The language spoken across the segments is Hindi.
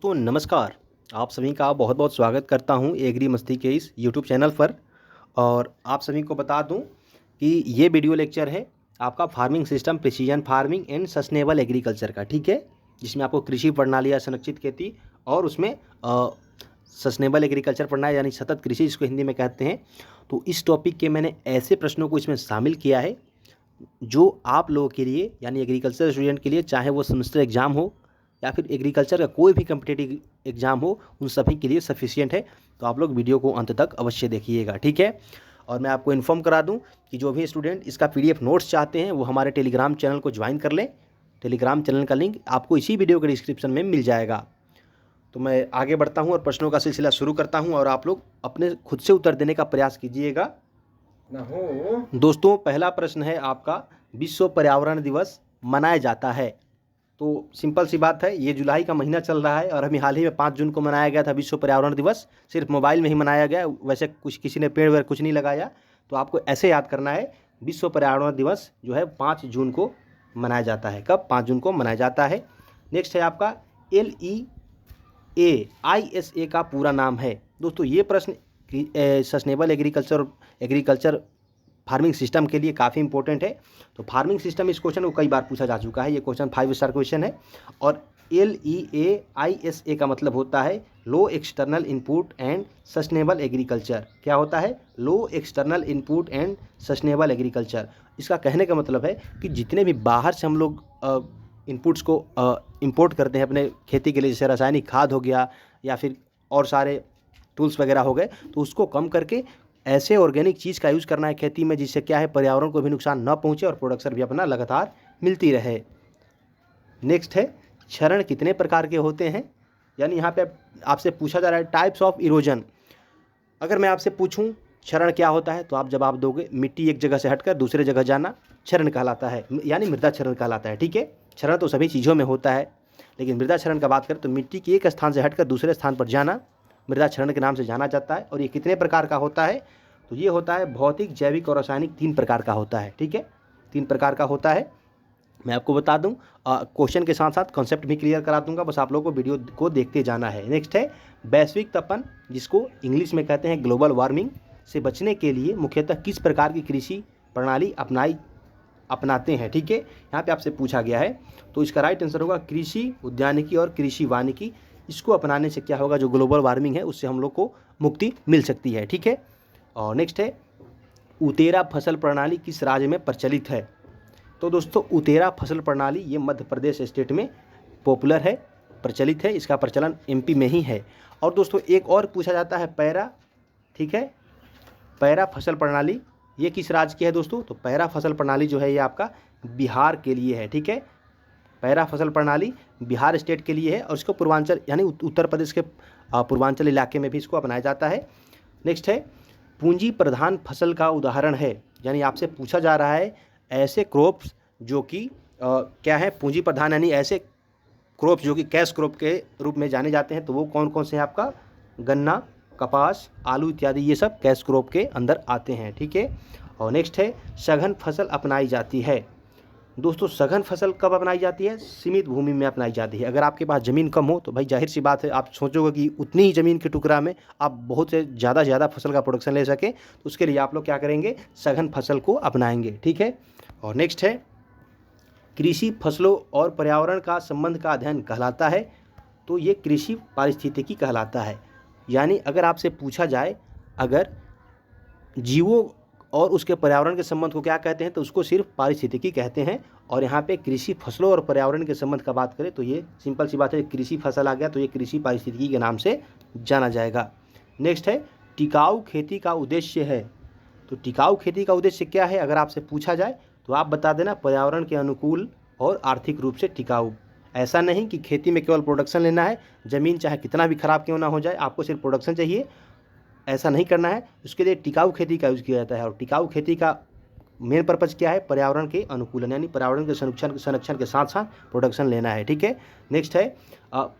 दोस्तों नमस्कार। आप सभी का बहुत बहुत स्वागत करता हूं एग्री मस्ती के इस यूट्यूब चैनल पर। और आप सभी को बता दूं कि ये वीडियो लेक्चर है आपका farming system, precision farming and sustainable agriculture का, ठीक है। जिसमें आपको कृषि प्रणाली या संरक्षित खेती और उसमें सस्टेनेबल एग्रीकल्चर पढ़ना है, यानी सतत कृषि इसको हिंदी में कहते हैं। तो इस टॉपिक के मैंने ऐसे प्रश्नों को इसमें शामिल किया है जो आप लोगों के लिए, यानी एग्रीकल्चर स्टूडेंट के लिए, चाहे वो सेमेस्टर एग्ज़ाम हो या फिर एग्रीकल्चर का कोई भी कम्पिटिटिव एग्ज़ाम हो, उन सभी के लिए सफिशिएंट है। तो आप लोग वीडियो को अंत तक अवश्य देखिएगा, ठीक है। और मैं आपको इन्फॉर्म करा दूं कि जो भी स्टूडेंट इसका PDF नोट्स चाहते हैं वो हमारे टेलीग्राम चैनल को ज्वाइन कर लें। टेलीग्राम चैनल का लिंक आपको इसी वीडियो के डिस्क्रिप्शन में मिल जाएगा। तो मैं आगे बढ़ता हूँ और प्रश्नों का सिलसिला शुरू करता हूँ और आप लोग अपने खुद से उत्तर देने का प्रयास कीजिएगा। दोस्तों पहला प्रश्न है आपका, विश्व पर्यावरण दिवस मनाया जाता है। तो सिंपल सी बात है, ये जुलाई का महीना चल रहा है और अभी हाल ही में 5 जून को मनाया गया था विश्व पर्यावरण दिवस। सिर्फ मोबाइल में ही मनाया गया, वैसे कुछ किसी ने पेड़ वेड़ कुछ नहीं लगाया। तो आपको ऐसे याद करना है, विश्व पर्यावरण दिवस जो है 5 जून को मनाया जाता है। कब? 5 जून को मनाया जाता है। नेक्स्ट है आपका, LEAISA का पूरा नाम है। दोस्तों ये प्रश्न सस्टेनेबल एग्रीकल्चर फार्मिंग सिस्टम के लिए काफ़ी इंपॉर्टेंट है। तो फार्मिंग सिस्टम, इस क्वेश्चन को कई बार पूछा जा चुका है। ये क्वेश्चन 5 स्टार क्वेश्चन है। और LEAISA का मतलब होता है low external input and sustainable agriculture. क्या होता है? Low external input and sustainable agriculture. इसका कहने का मतलब है कि जितने भी बाहर से हम लोग इनपुट्स को इंपोर्ट करते हैं अपने खेती के लिए, जैसे रासायनिक खाद हो गया या फिर और सारे टूल्स वगैरह हो गए, तो उसको कम करके ऐसे ऑर्गेनिक चीज़ का यूज़ करना है खेती में, जिससे क्या है, पर्यावरण को भी नुकसान न पहुंचे और प्रोडक्शन भी अपना लगातार मिलती रहे। नेक्स्ट है, क्षरण कितने प्रकार के होते हैं? यानी यहाँ पे आपसे पूछा जा रहा है टाइप्स ऑफ इरोजन। अगर मैं आपसे पूछूं क्षरण क्या होता है, तो आप जवाब दोगे मिट्टी एक जगह से हटकर दूसरे जगह जाना क्षरण कहलाता है, यानी मृदा क्षरण कहलाता है, ठीक है। क्षरण तो सभी चीज़ों में होता है, लेकिन मृदा क्षरण का बात करें तो मिट्टी की एक स्थान से हटकर दूसरे स्थान पर जाना मृदा क्षरण के नाम से जाना जाता है। और ये कितने प्रकार का होता है? तो ये होता है भौतिक, जैविक और रासायनिक, 3 प्रकार का होता है, ठीक है। 3 प्रकार का होता है। मैं आपको बता दूं, क्वेश्चन के साथ साथ कॉन्सेप्ट भी क्लियर करा दूंगा, बस आप लोगों को वीडियो को देखते जाना है। नेक्स्ट है, वैश्विक तपन, जिसको इंग्लिश में कहते हैं ग्लोबल वार्मिंग, से बचने के लिए मुख्यतः किस प्रकार की कृषि प्रणाली अपनाते हैं, ठीक है। यहाँ पे आपसे पूछा गया है, तो इसका राइट आंसर होगा कृषि उद्यानिकी और कृषि वानिकी। इसको अपनाने से क्या होगा, जो ग्लोबल वार्मिंग है उससे हम लोग को मुक्ति मिल सकती है, ठीक है। और नेक्स्ट है, उतेरा फसल प्रणाली किस राज्य में प्रचलित है? तो दोस्तों उतेरा फसल प्रणाली ये मध्य प्रदेश स्टेट में पॉपुलर है, प्रचलित है। इसका प्रचलन MP में ही है। और दोस्तों एक और पूछा जाता है पैरा, ठीक है, पैरा फसल प्रणाली ये किस राज्य की है दोस्तों? तो पैरा फसल प्रणाली जो है ये आपका बिहार के लिए है, ठीक है। पैरा फसल प्रणाली बिहार स्टेट के लिए है और इसको पूर्वांचल यानी उत्तर प्रदेश के पूर्वांचल इलाके में भी इसको अपनाया जाता है। नेक्स्ट है, पूंजी प्रधान फसल का उदाहरण है। यानी आपसे पूछा जा रहा है ऐसे क्रॉप्स जो कि क्या है, पूंजी प्रधान, यानी ऐसे क्रॉप्स जो कि कैश क्रॉप के रूप में जाने जाते हैं। तो वो कौन कौन से हैं? आपका गन्ना, कपास, आलू इत्यादि, ये सब कैश क्रॉप के अंदर आते हैं, ठीक है। और नेक्स्ट है, सघन फसल अपनाई जाती है। दोस्तों सघन फसल कब अपनाई जाती है? सीमित भूमि में अपनाई जाती है। अगर आपके पास ज़मीन कम हो तो भाई जाहिर सी बात है आप सोचोगे कि उतनी ही ज़मीन के टुकड़ा में आप बहुत से ज़्यादा फसल का प्रोडक्शन ले सकें, तो उसके लिए आप लोग क्या करेंगे, सघन फसल को अपनाएंगे, ठीक है। और नेक्स्ट है, कृषि फसलों और पर्यावरण का संबंध का अध्ययन कहलाता है। तो ये कृषि पारिस्थितिकी कहलाता है। यानी अगर आपसे पूछा जाए अगर जीवों और उसके पर्यावरण के संबंध को क्या कहते हैं, तो उसको सिर्फ पारिस्थितिकी कहते हैं। और यहाँ पे कृषि फसलों और पर्यावरण के संबंध का बात करें तो ये सिंपल सी बात है, कृषि फसल आ गया तो ये कृषि पारिस्थितिकी के नाम से जाना जाएगा। नेक्स्ट है, टिकाऊ खेती का उद्देश्य है। तो टिकाऊ खेती का उद्देश्य क्या है अगर आपसे पूछा जाए तो आप बता देना पर्यावरण के अनुकूल और आर्थिक रूप से टिकाऊ। ऐसा नहीं कि खेती में केवल प्रोडक्शन लेना है, ज़मीन चाहे कितना भी ख़राब क्यों ना हो जाए, आपको सिर्फ प्रोडक्शन चाहिए, ऐसा नहीं करना है। उसके लिए टिकाऊ खेती का यूज़ किया जाता है। और टिकाऊ खेती का मेन पर्पज़ क्या है? पर्यावरण के अनुकूलन, यानी पर्यावरण के संरक्षण के साथ साथ प्रोडक्शन लेना है, ठीक है। नेक्स्ट है,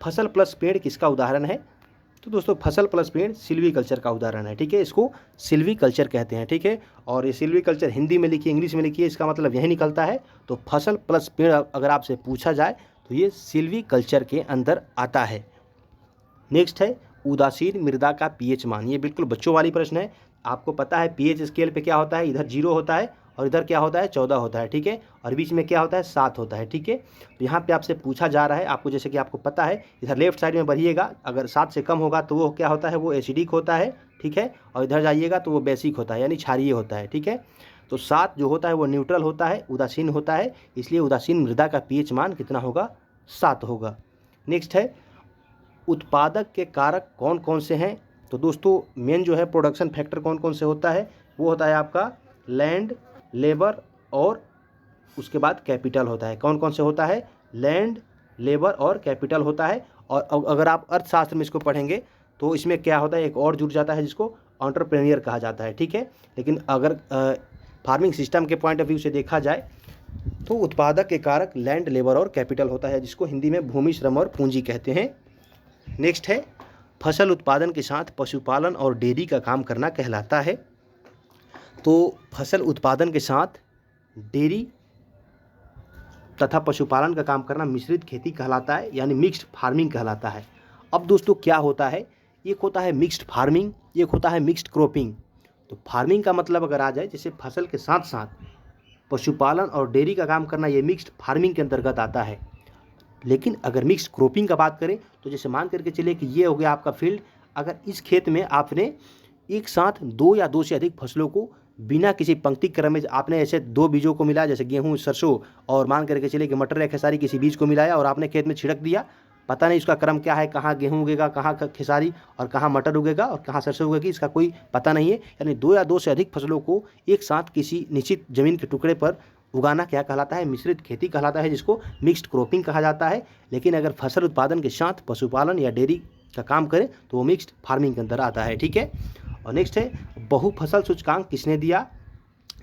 फसल प्लस पेड़ किसका उदाहरण है? तो दोस्तों फसल प्लस पेड़ सिल्वीकल्चर का उदाहरण है, ठीक है। इसको सिल्वीकल्चर कहते हैं, ठीक है। और ये सिल्वीकल्चर हिंदी में लिखिए, इंग्लिश में लिखिए, इसका मतलब यही निकलता है। तो फसल प्लस पेड़ अगर आपसे पूछा जाए तो ये सिल्वीकल्चर के अंदर आता है। नेक्स्ट है उदासीन मृदा का पीएच मान। ये बिल्कुल बच्चों वाली प्रश्न है। आपको पता है पीएच स्केल पे क्या होता है, इधर 0 होता है और इधर क्या होता है 14 होता है, ठीक है, और बीच में क्या होता है 7 होता है, ठीक है। तो यहाँ पे आपसे पूछा जा रहा है, आपको जैसे कि आपको पता है इधर लेफ्ट साइड में बढ़िएगा, अगर 7 से कम होगा तो वो क्या होता है, वो एसिडिक होता है, ठीक है, और इधर जाइएगा तो वो बेसिक होता है यानी क्षारीय होता है, ठीक है। तो 7 जो होता है वो न्यूट्रल होता है, उदासीन होता है, इसलिए उदासीन मृदा का पीएच मान कितना होगा, 7 होगा। नेक्स्ट है उत्पादक के कारक कौन कौन से हैं। तो दोस्तों मेन जो है प्रोडक्शन फैक्टर कौन कौन से होता है, वो होता है आपका लैंड, लेबर और उसके बाद कैपिटल होता है। कौन कौन से होता है, लैंड, लेबर और कैपिटल होता है। और अगर आप अर्थशास्त्र में इसको पढ़ेंगे तो इसमें क्या होता है, एक और जुड़ जाता है जिसको एंटरप्रेन्योर कहा जाता है, ठीक है। लेकिन अगर फार्मिंग सिस्टम के पॉइंट ऑफ व्यू से देखा जाए तो उत्पादक के कारक लैंड, लेबर और कैपिटल होता है, जिसको हिंदी में भूमि, श्रम और पूंजी कहते हैं। नेक्स्ट है फसल उत्पादन के साथ पशुपालन और डेयरी का काम करना कहलाता है। तो फसल उत्पादन के साथ डेयरी तथा पशुपालन का काम करना मिश्रित खेती कहलाता है, यानी मिक्स्ड फार्मिंग कहलाता है। अब दोस्तों क्या होता है, एक होता है मिक्स्ड फार्मिंग, एक होता है मिक्स्ड क्रॉपिंग। तो फार्मिंग का मतलब अगर आ जाए जैसे फसल के साथ साथ पशुपालन और डेयरी का काम करना, ये मिक्स्ड फार्मिंग के अंतर्गत आता है। लेकिन अगर मिक्स्ड क्रॉपिंग का बात करें तो जैसे मान करके चलिए कि ये हो गया आपका फील्ड, अगर इस खेत में आपने एक साथ 2 या 2 से अधिक फसलों को बिना किसी पंक्ति क्रम में आपने ऐसे 2 बीजों को मिलाया, जैसे गेहूं, सरसों और मान करके चलिए कि मटर या खेसारी किसी बीज को मिलाया और आपने खेत में छिड़क दिया, पता नहीं इसका क्रम क्या है, कहाँ गेहूं उगेगा, कहाँ खेसारी और कहाँ मटर उगेगा और कहाँ सरसों उगेगी, इसका कोई पता नहीं है। यानी 2 या 2 से अधिक फसलों को एक साथ किसी निश्चित जमीन के टुकड़े पर उगाना क्या कहलाता है, मिश्रित खेती कहलाता है, जिसको मिक्स्ड क्रॉपिंग कहा जाता है। लेकिन अगर फसल उत्पादन के साथ पशुपालन या डेयरी का काम करें तो वो मिक्स्ड फार्मिंग के अंदर आता है, ठीक है। और नेक्स्ट है बहुफसल सूचकांक किसने दिया।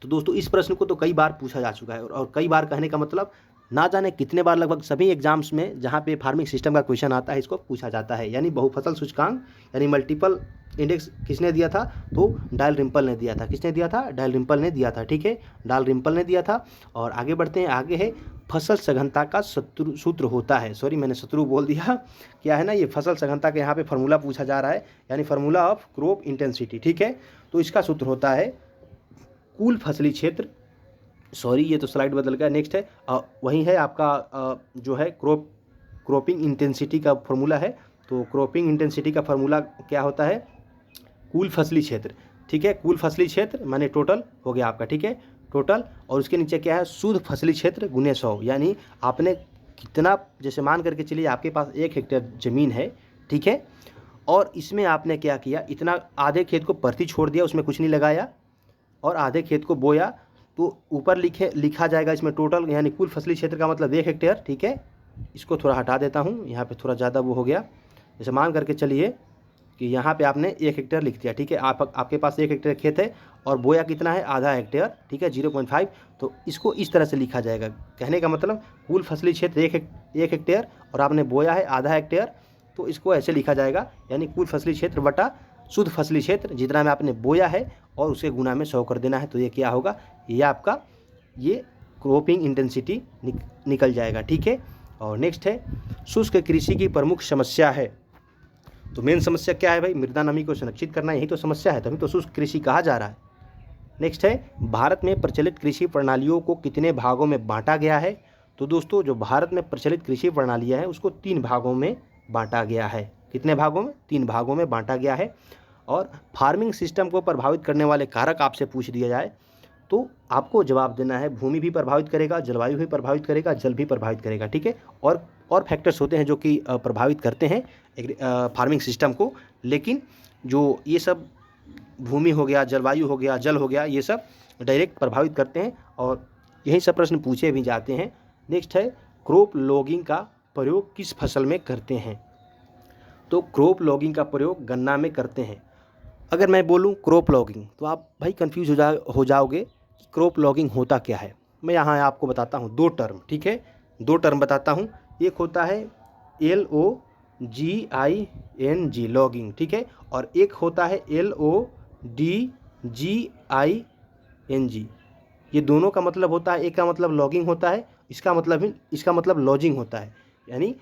तो दोस्तों इस प्रश्न को तो कई बार पूछा जा चुका है और कई बार कहने का मतलब ना जाने कितने बार, लगभग सभी एग्जाम्स में जहाँ पे फार्मिंग सिस्टम का क्वेश्चन आता है इसको पूछा जाता है। यानी बहुफसल सूचकांक यानी मल्टीपल इंडेक्स किसने दिया था, तो डालरिम्पल ने दिया था। किसने दिया था, डालरिम्पल ने दिया था, ठीक है, डालरिम्पल ने दिया था। और आगे बढ़ते हैं, आगे है फसल सघनता का सूत्र होता है, सॉरी मैंने शत्रु बोल दिया, क्या है ना, ये फसल सघनता के यहाँ पे फार्मूला पूछा जा रहा है, यानी फार्मूला ऑफ क्रॉप इंटेंसिटी, ठीक है। तो इसका सूत्र होता है कुल फसली क्षेत्र, सॉरी ये तो स्लाइड बदल गया, नेक्स्ट है वही है आपका जो है क्रॉपिंग इंटेंसिटी का फार्मूला है। तो क्रॉपिंग इंटेंसिटी का फार्मूला क्या होता है, कुल फसली क्षेत्र, ठीक है, कुल फसली क्षेत्र माने टोटल हो गया आपका, ठीक है, टोटल, और उसके नीचे क्या है, शुद्ध फसली क्षेत्र गुने 100, यानी आपने कितना, जैसे मान करके चलिए आपके पास 1 हेक्टेयर ज़मीन है, ठीक है, और इसमें आपने क्या किया, इतना आधे खेत को परती छोड़ दिया, उसमें कुछ नहीं लगाया, और आधे खेत को बोया, तो ऊपर लिखा जाएगा इसमें टोटल, यानी कुल फसली क्षेत्र का मतलब 1 हेक्टेयर, ठीक है। इसको थोड़ा हटा देता हूँ, यहाँ पे थोड़ा ज़्यादा वो हो गया। जैसे मान करके चलिए कि यहाँ पे आपने 1 हेक्टेयर लिख दिया, ठीक है, आपके पास 1 हेक्टेयर खेत है और बोया कितना है, आधा हेक्टेयर, ठीक है, 0.5। तो इसको इस तरह से लिखा जाएगा, कहने का मतलब कुल फसली क्षेत्र 1 हेक्टेयर और आपने बोया है आधा हेक्टेयर, तो इसको ऐसे लिखा जाएगा, यानी कुल फसली क्षेत्र बटा शुद्ध फसली क्षेत्र जितना में आपने बोया है और उसे गुना में 100 कर देना है। तो ये क्या होगा, ये आपका ये क्रॉपिंग इंटेंसिटी निकल जाएगा, ठीक है। और नेक्स्ट है शुष्क कृषि की प्रमुख समस्या है। तो मेन समस्या क्या है भाई, मृदा नमी को संरक्षित करना, यही तो समस्या है, तभी तो शुष्क कृषि कहा जा रहा है। नेक्स्ट है भारत में प्रचलित कृषि प्रणालियों को कितने भागों में बांटा गया है। तो दोस्तों जो भारत में प्रचलित कृषि प्रणालियाँ हैं उसको 3 भागों में बांटा गया है। कितने भागों में, 3 भागों में बांटा गया है। और फार्मिंग सिस्टम को प्रभावित करने वाले कारक आपसे पूछ दिया जाए तो आपको जवाब देना है, भूमि भी प्रभावित करेगा, जलवायु भी प्रभावित करेगा, जल भी प्रभावित करेगा, ठीक है। और फैक्टर्स होते हैं जो कि प्रभावित करते हैं फार्मिंग सिस्टम को, लेकिन जो ये सब भूमि हो गया, जलवायु हो गया, जल हो गया, ये सब डायरेक्ट प्रभावित करते हैं और यही सब प्रश्न पूछे भी जाते हैं। नेक्स्ट है क्रॉप लॉगिंग का प्रयोग किस फसल में करते हैं। तो क्रॉप लॉगिंग का प्रयोग गन्ना में करते हैं। अगर मैं बोलूं क्रॉप लॉगिंग तो आप भाई कंफ्यूज हो जाओगे कि क्रॉप लॉगिंग होता क्या है। मैं यहाँ आपको बताता हूँ 2 टर्म, ठीक है, 2 टर्म बताता हूँ। एक होता है LOGING लॉगिंग, ठीक है, और एक होता है LODGING। ये दोनों का मतलब होता है, एक का मतलब लॉगिंग होता है, इसका मतलब लॉजिंग होता है। यानी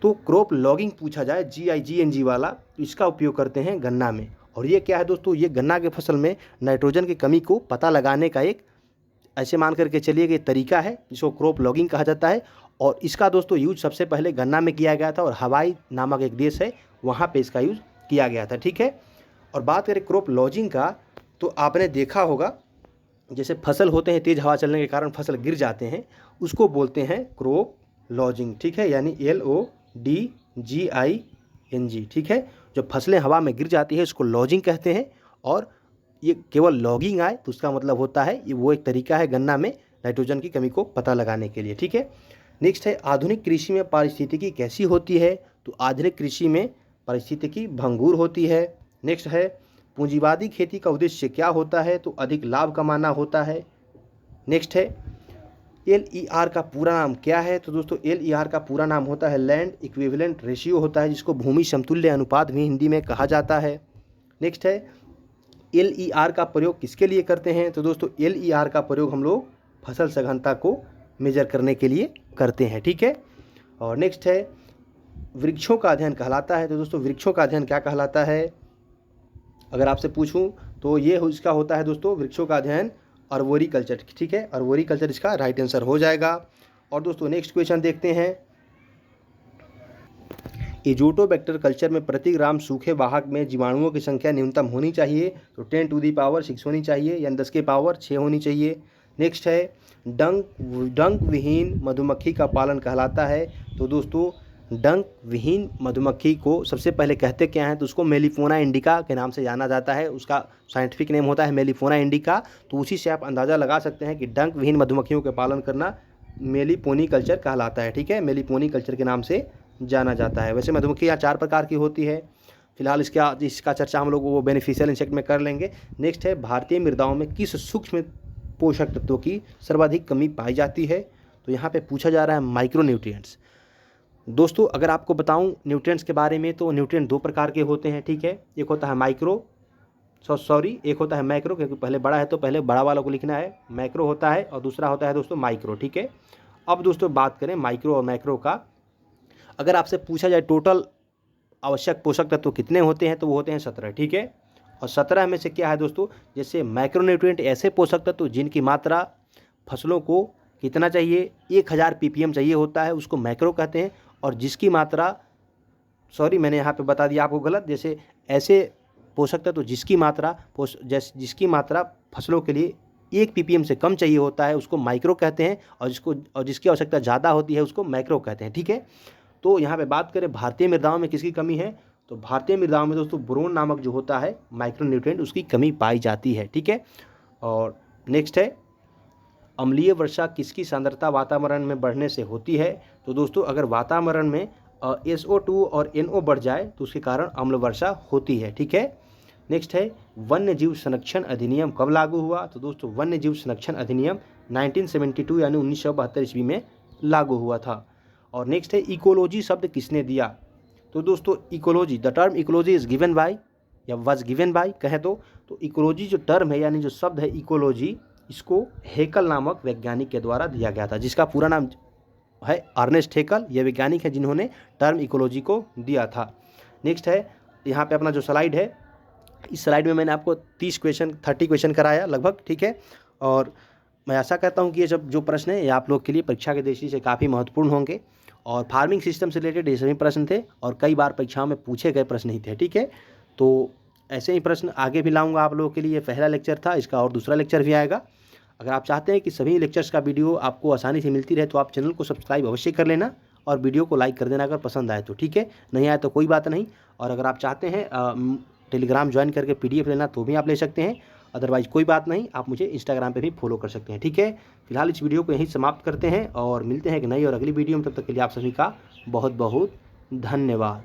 तो क्रॉप लॉगिंग पूछा जाए GIGNG वाला, तो इसका उपयोग करते हैं गन्ना में। और ये क्या है दोस्तों, ये गन्ना के फसल में नाइट्रोजन की कमी को पता लगाने का एक ऐसे मान करके चलिए कि तरीका है जिसको क्रॉप लॉगिंग कहा जाता है। और इसका दोस्तों यूज सबसे पहले गन्ना में किया गया था और हवाई नामक एक देश है वहाँ पे इसका यूज किया गया था, ठीक है। और बात करें क्रॉप लॉजिंग का, तो आपने देखा होगा जैसे फसल होते हैं तेज़ हवा चलने के कारण फसल गिर जाते हैं, उसको बोलते हैं क्रॉप लॉजिंग, ठीक है, यानी LODGING, ठीक है। जब फसलें हवा में गिर जाती है उसको लॉजिंग कहते हैं। और ये केवल लॉगिंग आए तो उसका मतलब होता है ये वो एक तरीका है गन्ना में नाइट्रोजन की कमी को पता लगाने के लिए, ठीक है। नेक्स्ट है आधुनिक कृषि में पारिस्थितिकी कैसी होती है, तो आधुनिक कृषि में पारिस्थितिकी भंगुर होती है। नेक्स्ट है पूंजीवादी खेती का उद्देश्य क्या होता है, तो अधिक लाभ कमाना होता है। नेक्स्ट है LER का पूरा नाम क्या है, तो दोस्तों LER का पूरा नाम होता है लैंड इक्विवेलेंट रेशियो होता है, जिसको भूमि समतुल्य अनुपात भी हिंदी में कहा जाता है। नेक्स्ट है LER का प्रयोग किसके लिए करते हैं, तो दोस्तों LER का प्रयोग हम लोग फसल सघनता को मेजर करने के लिए करते हैं, ठीक है। और नेक्स्ट है वृक्षों का अध्ययन कहलाता है, तो दोस्तों वृक्षों का अध्ययन क्या कहलाता है, अगर आपसे पूछूं तो ये इसका होता है दोस्तों वृक्षों का अध्ययन अर्बोरिकल्चर, ठीक है, अर्बोरिकल्चर इसका राइट आंसर हो जाएगा। और दोस्तों नेक्स्ट क्वेश्चन देखते हैं, एजोटोबैक्टर कल्चर में प्रति ग्राम सूखे वाहक में जीवाणुओं की संख्या न्यूनतम होनी चाहिए, तो 10⁻6 होनी चाहिए, यानी 10⁻6 होनी चाहिए। नेक्स्ट है डंक विहीन मधुमक्खी का पालन कहलाता है, तो दोस्तों डंक विहीन मधुमक्खी को सबसे पहले कहते क्या हैं, तो उसको मेलिफोना इंडिका के नाम से जाना जाता है, उसका साइंटिफिक नेम होता है मेलिफोना इंडिका। तो उसी से आप अंदाज़ा लगा सकते हैं कि डंक विहीन मधुमक्खियों के पालन करना मेलिपोनी कल्चर कहलाता है, ठीक है, मेलिपोनी कल्चर के नाम से जाना जाता है। वैसे मधुमक्खियाँ 4 प्रकार की होती है, फिलहाल इसका चर्चा हम लोग वो बेनिफिशियल इंसेक्ट में कर लेंगे। नेक्स्ट है भारतीय मृदाओं में किस सूक्ष्म पोषक तत्वों की सर्वाधिक कमी पाई जाती है, तो यहाँ पे पूछा जा रहा है माइक्रो न्यूट्रिएंट्स। दोस्तों अगर आपको बताऊं न्यूट्रिएंट्स के बारे में, तो न्यूट्रिएंट 2 प्रकार के होते हैं, ठीक है, एक होता है एक होता है मैक्रो, क्योंकि पहले बड़ा है तो पहले बड़ा वाला को लिखना है, मैक्रो होता है, और दूसरा होता है दोस्तों माइक्रो, ठीक है। अब दोस्तों बात करें माइक्रो और मैक्रो का, अगर आपसे पूछा जाए टोटल आवश्यक पोषक तत्व कितने होते हैं, तो वो होते हैं 17, ठीक है। और 17 में से क्या है दोस्तों, जैसे माइक्रोन्यूट्रिएंट ऐसे पोषक तत्व जिनकी मात्रा फसलों को कितना चाहिए, 1000 ppm चाहिए होता है, उसको मैक्रो कहते हैं। और जिसकी मात्रा मैंने यहाँ पे बता दिया आपको गलत, जैसे ऐसे पोषक तत्व जिसकी मात्रा फसलों के लिए 1 ppm से कम चाहिए होता है उसको माइक्रो कहते हैं, और जिसकी आवश्यकता ज़्यादा होती है उसको मैक्रो कहते हैं, ठीक है। तो यहाँ पे बात करें भारतीय मृदाओं में किसकी कमी है, तो भारतीय मृदाओं में दोस्तों बोरोन नामक जो होता है माइक्रोन्यूट्रिएंट उसकी कमी पाई जाती है, ठीक है। और नेक्स्ट है अम्लीय वर्षा किसकी सांद्रता वातावरण में बढ़ने से होती है, तो दोस्तों अगर वातावरण में SO2 और NO बढ़ जाए तो उसके कारण अम्ल वर्षा होती है, ठीक है। नेक्स्ट है वन्य जीव संरक्षण अधिनियम कब लागू हुआ, तो दोस्तों वन्य जीव संरक्षण अधिनियम 1972 यानी 1972 ईस्वी में लागू हुआ था। और नेक्स्ट है इकोलॉजी शब्द किसने दिया, तो दोस्तों ecology, the term ecology is given by या वाज गिवन बाय कहें तो इकोलॉजी जो टर्म है यानी जो शब्द है इकोलॉजी, इसको हेकल नामक वैज्ञानिक के द्वारा दिया गया था, जिसका पूरा नाम है अर्नेस्ट हेकल। ये वैज्ञानिक है जिन्होंने टर्म इकोलॉजी को दिया था। नेक्स्ट है यहाँ पे अपना जो स्लाइड है, इस स्लाइड में मैंने आपको 30 क्वेश्चन कराया लगभग, ठीक है। और मैं आशा करता हूँ कि ये जो प्रश्न है ये आप लोग के लिए परीक्षा के दृष्टि से काफ़ी महत्वपूर्ण होंगे। और फार्मिंग सिस्टम से रिलेटेड ये सभी प्रश्न थे और कई बार परीक्षाओं में पूछे गए प्रश्न ही थे, ठीक है। तो ऐसे ही प्रश्न आगे भी लाऊंगा आप लोगों के लिए। पहला लेक्चर था, इसका और दूसरा लेक्चर भी आएगा। अगर आप चाहते हैं कि सभी लेक्चर्स का वीडियो आपको आसानी से मिलती रहे तो आप चैनल को सब्सक्राइब अवश्य कर लेना और वीडियो को लाइक कर देना अगर पसंद आए तो, ठीक है। नहीं आए तो कोई बात नहीं। और अगर आप चाहते हैं टेलीग्राम ज्वाइन करके PDF लेना तो भी आप ले सकते हैं, अदरवाइज़ कोई बात नहीं, आप मुझे इंस्टाग्राम पे भी फॉलो कर सकते हैं, ठीक है। फिलहाल इस वीडियो को यहीं समाप्त करते हैं और मिलते हैं एक नई और अगली वीडियो में। तब तक के लिए आप सभी का बहुत बहुत धन्यवाद।